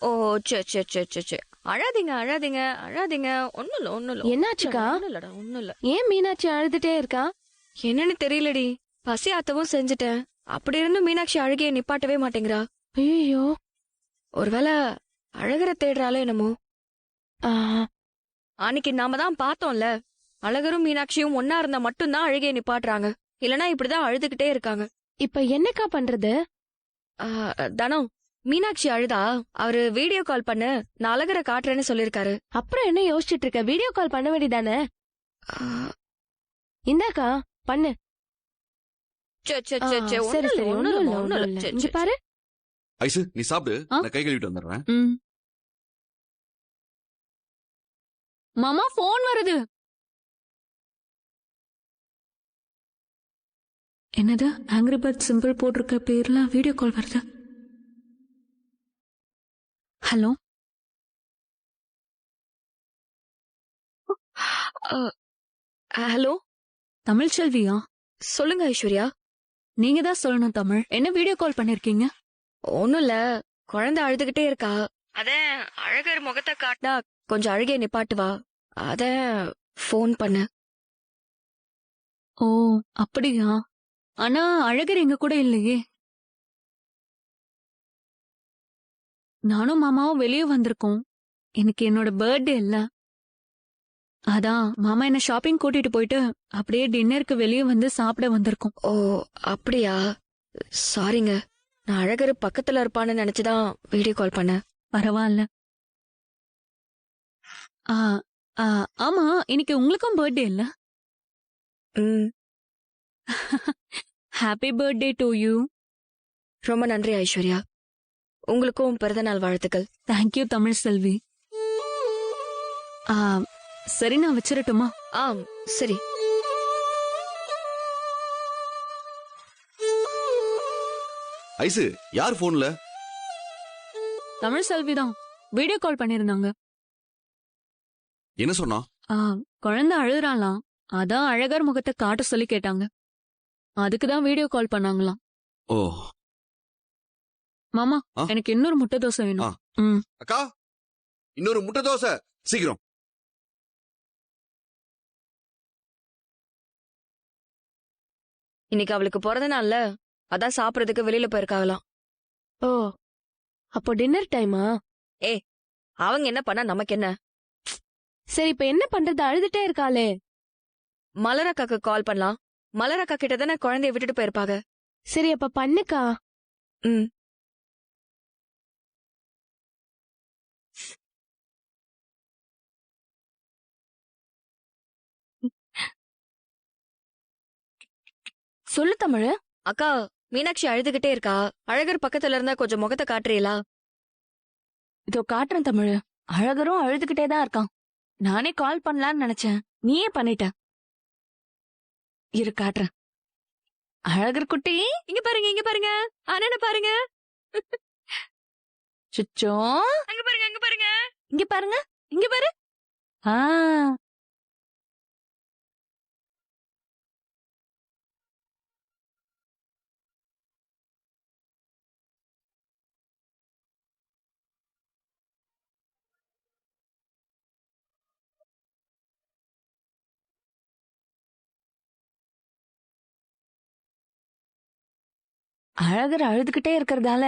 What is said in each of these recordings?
ஓ, சே சே சே சே சே. அழாதீங்க அழாதீங்க அழாதீங்க. ஒண்ணும் இல்ல ஒண்ணும் இல்ல. என்னாச்சுக்கா? ஒண்ணும் இல்லடா ஒண்ணும் இல்ல. ஏன் மீனாட்சி அழுதுட்டே இருக்கா? என்னன்னு தெரியலடி. பசி ஆத்தவும் செஞ்சுட்டேன். அப்படி இருந்து மீனாட்சி அழுகைய நிப்பாட்டவே மாட்டேங்கிறா. ஐயோ. ஒருவேளை அழகரை தேடுறாளோ என்னமோ. ஆ, அன்னைக்கு நாம தான் பார்த்தோம்ல, அழகரும் மீனாட்சியும் ஒன்னா இருந்தா மட்டும்தான் அழுகைய நிப்பாட்டுறாங்க. இல்லனா இப்படிதான் அழுதுகிட்டே இருக்காங்க. இப்ப என்னக்கா பண்றது? ஆ, தனம், மீனாட்சி அழுதா அவரு வீடியோ கால் பண்ணு, நான் அழகரை காட்டுறேன்னு சொல்லிருக்காரு. அப்புறம் என்ன யோசிச்சுட்டு இருக்க? வீடியோ கால் பண்ண வேண்டியதானே? இந்தாக்கா பண்ணு. சரி சரி, ஒண்ணும் இல்ல ஒண்ணும் இல்ல. இங்க பாரு. ஐசு, நீ சாப்பிடு, ஆ? நான் கை கழுவிட்டு வந்துடுறேன். மாமா போன் வருது. என்னது ஆங்கிரி பேர்ட் சிம்பிள் போட்டிருக்க பேர்ல வீடியோ கால் வருது. ஹலோ. ஹலோ, தமிழ் செல்வியா? சொல்லுங்க ஐஸ்வர்யா. நீங்க தான் சொல்லணும் தமிழ். என்ன வீடியோ கால் பண்ணிருக்கீங்க? ஒண்ணும் இல்ல, குழந்தை அழுதுகிட்டே இருக்கா. அத அழகர் முகத்தை காட்டினா கொஞ்சம் அழுகைய நிப்பாட்டுவா. அத போன் பண்ண. ஓ அப்படியா? ஆனா அழகர் எங்க கூட இல்லையே. நானும் மாமாவும் வெளியே வந்திருக்கோம். எனக்கு என்னோட பர்த்டே இல்ல. அதான் மாமா என்ன ஷாப்பிங் கூட்டிட்டு போயிட்டு அப்படியே டின்னருக்கு வெளியே வந்து சாப்பிட வந்திருக்கோம். ஓ அப்படியா, சாரிங்க. நான் அழகர் பக்கத்துல இருப்பான்னு நினைச்சுதான் வீடியோ கால் பண்ணேன். பரவாயில்ல. ஆ, ஆ, ஆமா இன்னைக்கு உங்களுக்கும் பர்த்டே இல்ல? ம், ஹாப்பி பர்த்டே டு யூ. ரொம்ப நன்றி ஐஸ்வர்யா. உங்களுக்கும் பிறந்தநாள் வாழ்த்துக்கள். தேங்க்யூ தமிழ் செல்வி. ஆ, சரி நான் வச்சிரட்டுமா? ஆம் சரி. ஐசு, யார் போன்ல? தமிழ் செல்வி தான் வீடியோ கால் பண்ணிருந்தாங்க. என்ன சொன்னா? குழந்தை அழுறாளாம். அதான் அழகர் முகத்தை காட்ட சொல்லி கேட்டாங்க. அதுக்குதான் வீடியோ கால் பண்ணாங்களாம். ஓ. மாமா, ஆ? எனக்கு இன்னொரு முட்டை தோசை வேணும். ஆ. ம். அக்கா, இன்னொரு முட்டை தோசை சீக்கிரம். இன்னைக்கு அவளுக்கு பிறந்த நாள்ல, அதான் சாப்பிடறதுக்கு வெளியில போயிருக்காங்களாம். ஓ, அப்போ டின்னர் டைமா? அவங்க என்ன பண்ணா நமக்கு என்ன? சரி இப்ப என்ன பண்றது? அழுதுட்டே இருக்காளே. மலரக்காக்கு கால் பண்ணலாம். மலரக்கா கிட்ட தானே குழந்தைய விட்டுட்டு போயிருப்பாங்க. சரி அப்ப பண்ணுக்கா. ம். சொல்லு தமிழ். அக்கா, மீனாட்சி அழுதுகிட்டே இருக்கா. அழகர் பக்கத்துல இருந்தா கொஞ்சம் முகத்தை காட்டுறீங்களா? இதோ காட்டுறேன் தமிழ். அழகரும் அழுதுகிட்டே தான் இருக்கான். நானே கால் பண்ணலான்னு நினைச்சேன், நீயே பண்ணிட்ட. இரு காட்டுறேன். அழகர் குட்டி, இங்க பாருங்க இங்க பாருங்க. அண்ணனை பாருங்க. சுச்சோ, அங்க பாருங்க அங்க பாருங்க. இங்க பாருங்க, இங்க பாரு. ஆ, அழகர் அழுதுகிட்டே இருக்கறதால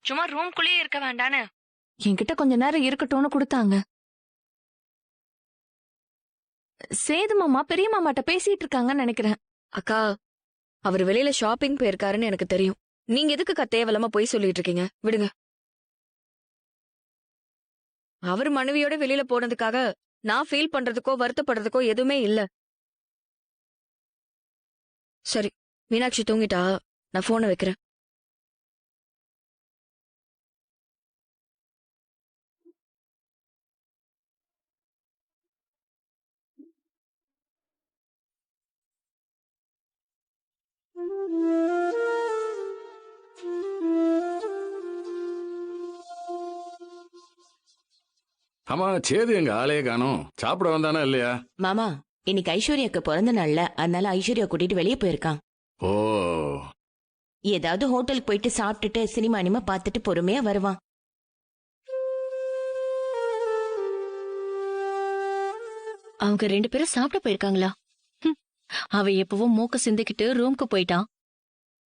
சும்மா ரூம்குள்ளேயே இருக்க வேண்டான்னு என்கிட்ட கொஞ்ச நேரம் இருக்கட்டும்னு கொடுத்தாங்க. சேது மாமா பெரிய மாமாட்ட பேசிட்டு இருக்காங்கன்னு நினைக்கிறேன். அக்கா, அவர் வெளியில ஷாப்பிங் போயிருக்காருன்னு எனக்கு தெரியும். நீங்க எதுக்குக்கா தேவையில்லாம போய் சொல்லிட்டு இருக்கீங்க? விடுங்க. அவர் மனைவியோட வெளியில போனதுக்காக நான் ஃபீல் பண்றதுக்கோ வருத்தப்படுறதுக்கோ எதுவுமே இல்ல. சரி, மீனாட்சி தூங்கிட்டா, நான் போனை வைக்கிறேன். ஆமா, சேது எங்க ஆளையே காணோம். சாப்பிட வந்தானா இல்லையா? மாமா, இன்னைக்கு ஐஸ்வர்யாக்கு பிறந்த நாள்ல, அதனால ஐஸ்வர்யா கூட்டிட்டு வெளியே போயிருக்கான். ஓ, ஏதாவது ஹோட்டலுக்கு போயிட்டு சாப்பிட்டுட்டு சினிமா அனிமா பார்த்துட்டு பொறுமையா வருவான். அவங்க 2 பேரும் சாப்பிட போயிருக்காங்களா? அவ எப்பவும் மூக்க சிந்திக்கிட்டு ரூம்க்கு போயிட்டான்.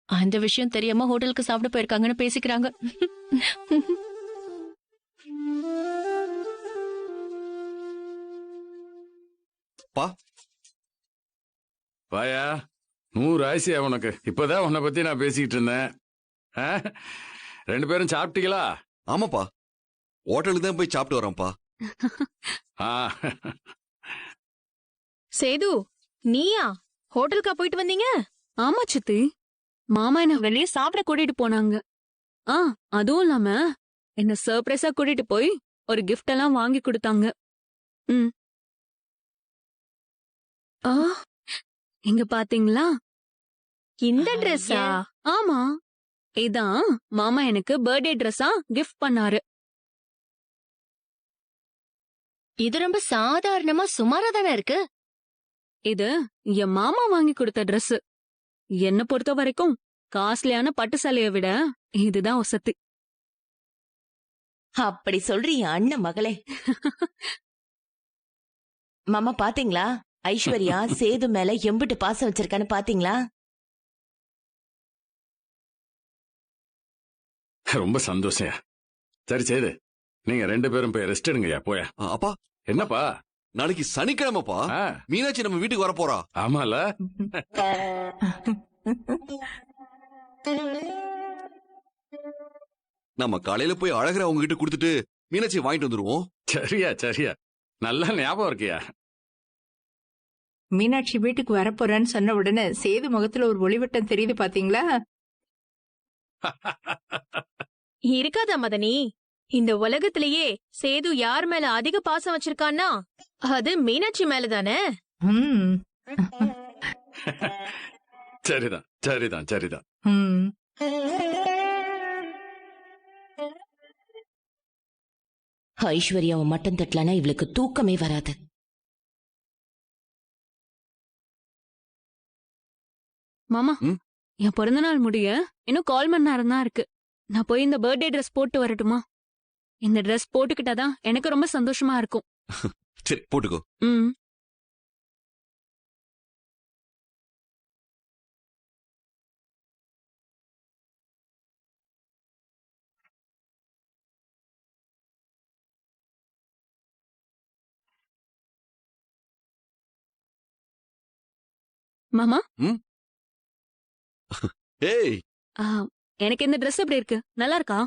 அந்த விஷயம் தெரியாம ஹோட்டலுக்கு சாப்பிட போயிருக்காங்கன்னு பேசிக்கிறாங்க. பா வாயா 100 ஆயிசியா உனக்கு. இப்பதான் உன்னை பத்தி நான் பேசிக்கிட்டு இருந்தேன். 2 பேரும் சாப்பிட்டீங்களா? ஆமாப்பா, ஹோட்டலுக்கு தான் போய் சாப்பிட்டு வரேன்ப்பா. ஆ, சேது, நீயா ஹோட்டலுக்கா போயிட்டு வந்தீங்க? ஆமா சித்தி, மாமா என்ன வெளியே சாப்பிட கூட்டிட்டு போனாங்க. அதுவும் இல்லாம என்ன சர்ப்ரைஸா கூட்டிட்டு போய் ஒரு கிஃப்ட் எல்லாம் வாங்கி கொடுத்தாங்க. இங்க பாத்தீங்களா? இந்த ட்ரெஸ்ஸா? ஆமா, இதான் மாமா எனக்கு பர்த்டே ட்ரெஸ்ஸா கிஃப்ட் பண்ணாரு. இது ரொம்ப சாதாரணமா சுமாரா தானே இருக்கு. இது என் மாமா வாங்கி கொடுத்த ட்ரெஸ். என்ன பொறுத்த வரைக்கும் காஸ்ட்லியான பட்டு சேலைய விட இதுதான் வசதி. அப்படி சொல்றீங்க அண்ணன் மகளே. மாமா பாத்தீங்களா, ஐஸ்வர்யா சேது மேல எம்பிட்டு பாசம் வச்சிருக்கான்னு பாத்தீங்களா? ரொம்ப சந்தோஷம். சரி சேது, நீங்க 2 பேரும் போய் ரெஸ்ட் எடுங்கய்யா. போயா. அப்பா, என்னப்பா? நாளைக்கு சனிக்கிழமைப்பா. மீனாட்சி நம்ம வீட்டுக்கு வர போறா. ஆமால. நம்ம காலையில போய் அழகரை அவங்க கிட்ட கொடுத்துட்டு மீனாட்சி வாங்கிட்டு வந்துருவோம். சரியா சரியா, நல்லா ஞாபகம் இருக்கியா. மீனாட்சி வீட்டுக்கு வரப்போறேன்னு சொன்ன உடனே சேது முகத்துல ஒரு ஒளிவட்டம் தெரியுது பாத்தீங்களா? இருக்காதா மதனி? இந்த உலகத்திலேயே சேது யார் மேல அதிக பாசம் வச்சிருக்கான்னா அது மீனாட்சி மேலதானே. சரிதான் சரிதான் சரிதான். ஐஸ்வர்யாவை மட்டும் தட்டலனா இவளுக்கு தூக்கமே வராது. மாமா, என் பிறந்த நாள் முடிய இன்னும் 1/4 மணி நேரம் தான் இருக்கு. நான் போய் இந்த பர்த்டே ட்ரெஸ் போட்டு வரட்டுமா? இந்த ட்ரெஸ் போட்டுக்கிட்டாதான் எனக்கு ரொம்ப சந்தோஷமா இருக்கும். சரி, போட்டுக்கோ. மாமா, ஏய், எனக்கு இந்த ட்ரெஸ் எப்படி இருக்கு? நல்லா இருக்கா?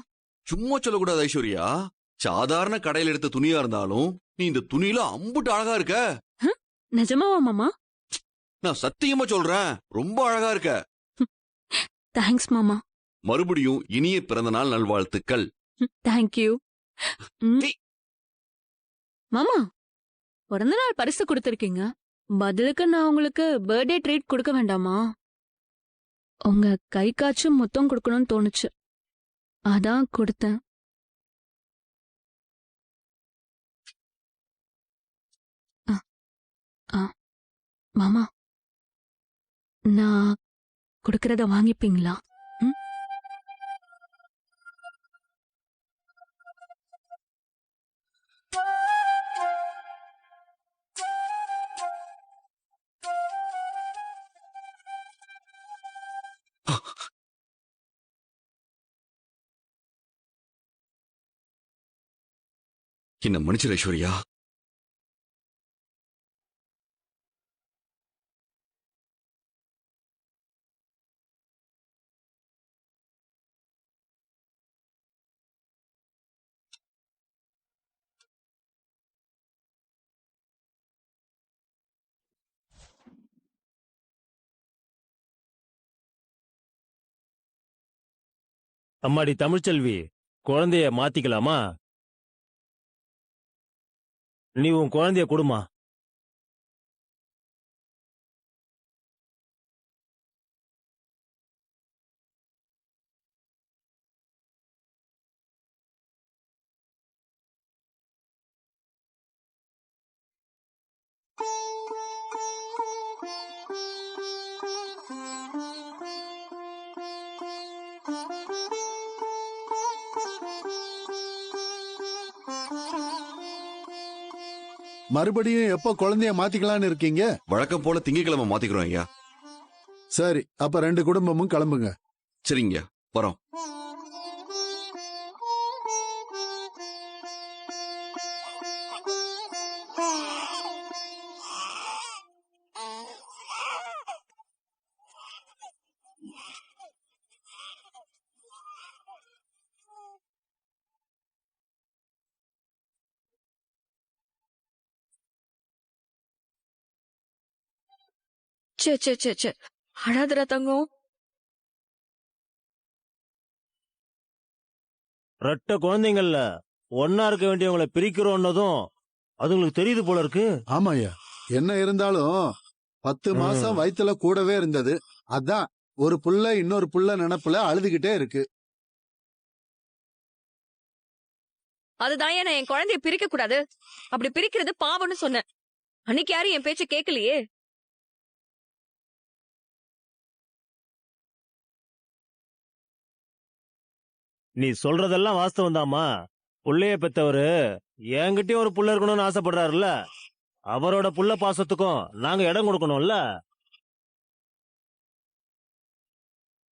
சும்மா சொல்லக்கூடாது ஐஸ்வர்யா. சாதாரண கடையில எடுத்த துணியா இருந்தாலும் நீ இந்த துணியில அம்புட்டு அழகா இருக்க. நிஜமாவா மாமா? நான் சத்தியமா சொல்றேன், ரொம்ப அழகா இருக்க. தேங்க்ஸ் மாமா. மறுபடியும் இனிய பிறந்த நாள் நல்வாழ்த்துக்கள். தேங்க்யூ. மாமா, பிறந்த நாள் பரிசு கொடுத்திருக்கீங்க, பதிலுக்கு நான் உங்களுக்கு பர்த்டே ட்ரீட் கொடுக்க வேண்டாமா? உங்க கை காச்சும் மொத்தம் கொடுக்கணும்னு தோணுச்சு, அதான் கொடுத்தேன். மாமா, நான் கொடுக்கறத வாங்கிப்பீங்களா? என்ன மன்னிச்சிரு ஐஸ்வர்யா. அம்மாடி தமிழ்ச்செல்வி, குழந்தைய மாத்திக்கலாமா? நீ உன் குழந்தைய கொடுமா. மறுபடியும் எப்ப குழந்தைய மாத்திக்கலாம்னு இருக்கீங்க? வழக்கம் போல திங்கக்கிழமை மாத்திக்கிறோம் ஐயா. சரி, அப்ப 2 குடும்பமும் கிளம்புங்க. சரிங்க, வரோம். சே சே சே சே, அழாதடா தங்கம். ரெட்ட குழந்தைங்கள்ல ஒன்னா இருக்க வேண்டியவங்களை பிரிக்கிறோன்னதும் அதுங்களுக்கு தெரியுது போல இருக்கு. ஆமாய்யா, என்ன இருந்தாலும் 10 மாசம் வயித்துல கூடவே இருந்தது. அதான் ஒரு புள்ள இன்னொரு புள்ள நினைப்புல அழுதுகிட்டே இருக்கு. அதுதான் ஏன் நான் என் குழந்தைய பிரிக்க கூடாது, அப்படி பிரிக்கிறது பாவம்னு சொன்னேன். அன்னைக்கு யாரும் என் பேச்ச கேட்கலையே. நீ சொல்றதெல்லாம் வாஸ்தவம் தாமா. புள்ளைய பெத்தவரு என்கிட்டயும் ஒரு புள்ள இருக்கணும்னு ஆசைப்படுறாருல்ல, அவரோட புள்ள பாசத்துக்கும் நாங்க இடம் கொடுக்கணும்ல.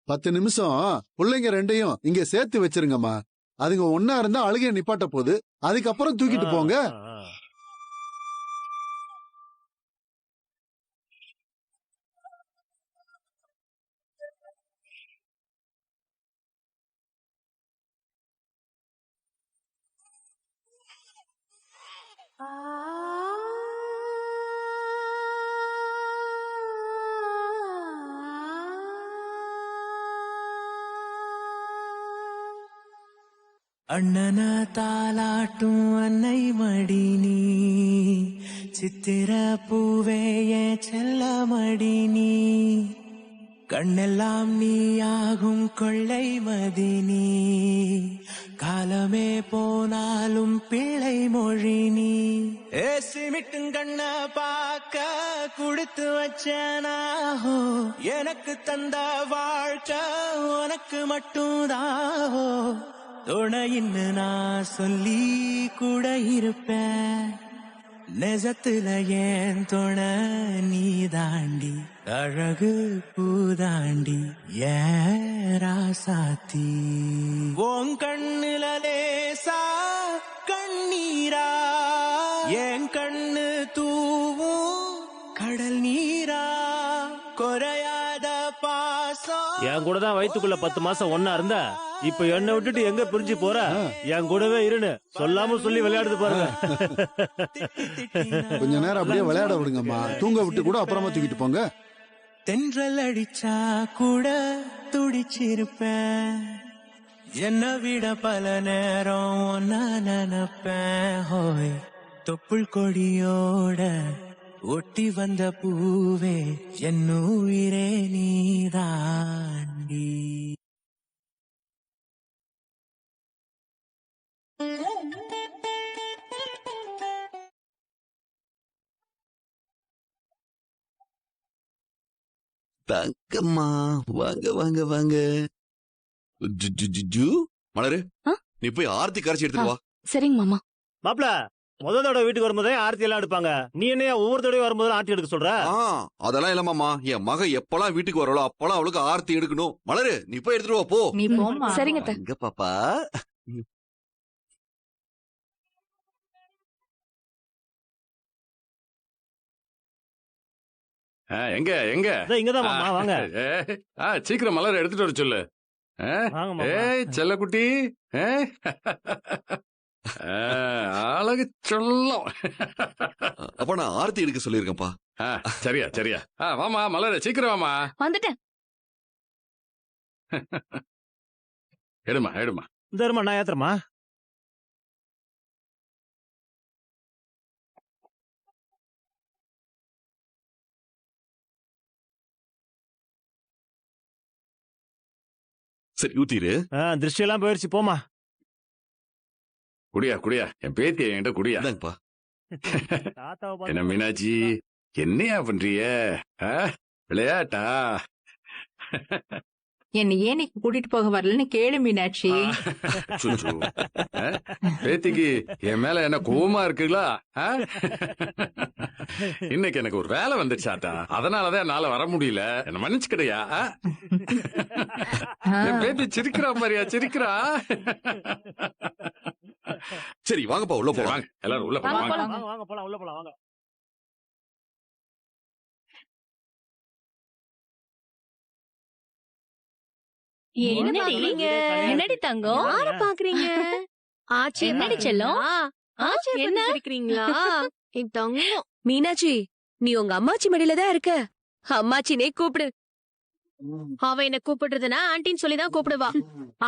10 நிமிஷம் பிள்ளைங்க 2யும் இங்க சேர்த்து வச்சிருங்கம்மா. அதுங்க ஒன்னா இருந்தா அழுகைய நிப்பாட்ட போகுது. அதுக்கப்புறம் தூக்கிட்டு போங்க. அண்ணன தாலாட்டும் அன்னை மடி நீ, சித்திர பூவே என் செல்ல மடி நீ, கண்ணெல்லாம் நீயாகும் கொள்ளை மதி நீ, காலமே போனாலும் பிள்ளை மொழி நீ. ஏசிமிட்டும் கண்ண பாக்க கொடுத்து வச்சனாஹோ, எனக்கு தந்த வாழ்க்கை உனக்கு மட்டும்தாஹோ, துணையின்னு நான் சொல்லி கூட இருப்பேன், நெசத்துல ஏன் துணை நீ தாண்டி, அழகு பூதாண்டி ஏன் ராசாத்தி. உன் கண்ணுல லேசா கண்ணீரா, என் கண்ணு தூவும் கடல் நீரா, குறையாத பாசம். என் கூட தான் வயிற்றுக்குள்ள 10 மாசம் ஒன்னா இருந்தா, இப்ப என்னை விட்டுட்டு எங்க பிரிஞ்சு போற? என் கூடவே இருன்னு சொல்லாம சொல்லி விளையாடுது பாருங்க. கொஞ்ச நேரம் அப்படியே விளையாட விடுங்கம்மா. தூங்க விட்டு கூட அப்புறமா தூக்கிட்டு போங்க. தென்றல் அடிச்சா கூட துடிச்சிருப்பேன், என்ன விட பல நேரம் ஒன்னா நினைப்பேன். ஹோய் தொப்புள் கொடியோட ஒட்டி வந்த பூவே என் உயிரே நீதாண்டி. தங்கம்மா, வாங்க வாங்க வாங்க. மலரு, நீ போய் ஆர்த்தி கரைச்சி எடுத்துட்டு வா. சரிங்க மாமா. மாப்ள, முதல் தடவை வீட்டுக்கு வரும்போதே ஆர்த்தி எல்லாம் எடுப்பாங்க. நீ என்னையா ஒவ்வொரு தடவை வரும்போது ஆர்த்தி எடுக்க சொல்ற? அதெல்லாம் இல்லமாமா, என் மக எப்பெல்லாம் வீட்டுக்கு வரலோ அப்பெல்லாம் அவளுக்கு ஆர்த்தி எடுக்கணும். மலரு, நீ போய் எடுத்துட்டு வா போ. நீ போம்மா. சரிங்க இங்க பாப்பா. எங்க எங்க? இங்கதான் மாமா, வாங்க. சீக்கிரம் மலர் எடுத்துட்டு வர சொல்லு. ஏய் செல்லக்குட்டி, அழகு சொல்லும். அப்ப நான் ஆர்த்தி எடுக்க சொல்லிருக்கேன்ப்பா. சரியா சரியா. வாமா மலர், சீக்கிரம் வாமா. வந்துட்டேன். எடுமா எடுமா. இந்த நான் ஏத்துறமா. சரி ஊத்திரு. திருஷ்டி எல்லாம் போயிருச்சு, போமா. குடியா குடியா, என் பேத்தி என்கிட்ட குடியா. என்ன மீனாட்சி, என்னையா பண்றிய? விளையாட்டா? என்னை ஏன் நீ கூட்டிட்டு போக வரலன்னு கேளு மீனாட்சி. சுச்சு. பேத்திக்கு என் மேல என்ன கோவமா இருக்குங்களா? இன்னைக்கு எனக்கு ஒரு வேலை வந்துடுச்சாத்தா, அதனாலதான் என்னால வர முடியல. என்ன மன்னிச்சுக்கிடையா? என் பேத்தி சிரிக்கிறா மாதிரியா சிரிக்கிறா. சரி வாங்கப்பா உள்ள போலாம். வாங்க எல்லாரும் உள்ள போலாம். வாங்க போலாம், உள்ள போலாம் வாங்க. என்னடி தங்கம்? யார பாக்குறீங்க? ஆச்சி என்னடி செல்லம்? ஆச்சி என்ன? இருக்கிறீங்களா? என் தங்கம் மீனாட்சி, நீ உங்க அம்மாச்சி மடியில தான் இருக்க. அம்மாச்சினே கூப்பிடு. அவ என்ன கூப்பிடுறதுன்னா ஆண்டின்னு சொல்லிதான் கூப்பிடுவா.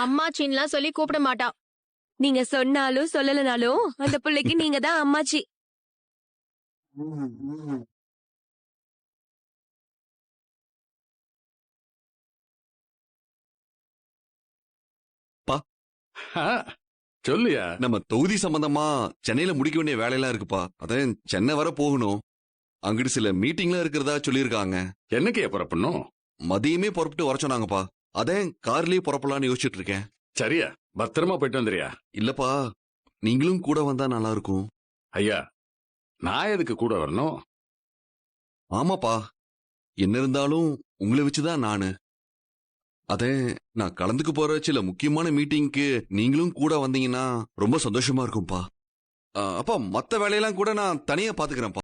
அம்மாச்சின்லாம் சொல்லி கூப்பிட மாட்டா. நீங்க சொன்னாலும் சொல்லலனாலும் அந்த பிள்ளைக்கு நீங்க தான் அம்மாச்சி. சொல்லியா? நம்ம தொகுதி சம்பந்தமா சென்னையில முடிக்க வேண்டிய வேலையெல்லாம் இருக்குப்பா. அதான் சென்னை வர போகணும். அங்கிட்டு சில மீட்டிங்லாம் இருக்கிறதா சொல்லியிருக்காங்க. என்னைக்கு புறப்படணும்? மதியமே புறப்பட்டு வர சொன்னாங்கப்பா. அதான் கார்லயே புறப்படலான்னு யோசிச்சுட்டு இருக்கேன். சரியா, பத்திரமா போயிட்டு வந்துறியா? இல்லப்பா, நீங்களும் கூட வந்தா நல்லா இருக்கும். ஐயா, நான் எதுக்கு கூட வரணும்? ஆமாப்பா, என்ன இருந்தாலும் உங்களை வச்சுதான் நானு. அதே நான் கலந்துக்க போற சில முக்கியமான மீட்டிங்க்கு நீங்களும் கூட வந்தீங்கன்னா ரொம்ப சந்தோஷமா இருக்கும்பா. அப்பா மத்த வேலையெல்லாம் கூட நான் தனியா பாத்துக்கிறேன்ப்பா.